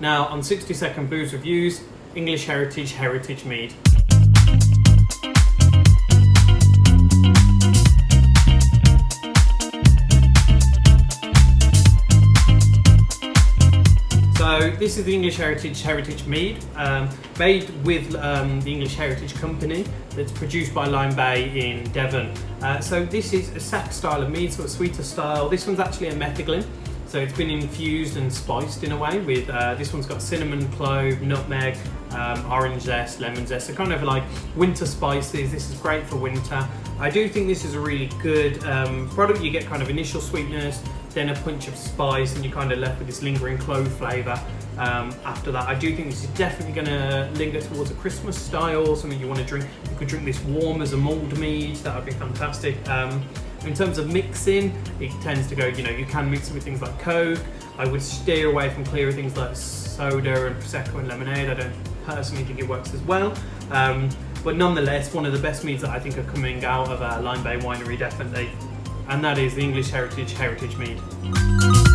Now on 60-second booze reviews, English Heritage Mead. So this is the English Heritage Mead, made with the English Heritage Company, that's produced by Lyme Bay in Devon. So this is a sec style of mead, sort of sweeter style. This one's actually a Metheglin, so it's been infused and spiced in a way with, this one's got cinnamon, clove, nutmeg, orange zest, lemon zest, so kind of like winter spices. This is great for winter. I do think this is a really good product. You get kind of initial sweetness, then a punch of spice, and you're kind of left with this lingering clove flavour after that. I do think this is definitely going to linger towards a Christmas style, something you want to drink. You could drink this warm as a mulled mead, that would be fantastic. In terms of mixing, it tends to go, you can mix it with things like Coke. I would steer away from clearer things like soda and Prosecco and lemonade. I don't personally think it works as well. But nonetheless, one of the best meads that I think are coming out of Lyme Bay Winery, definitely. And that is the English Heritage Mead.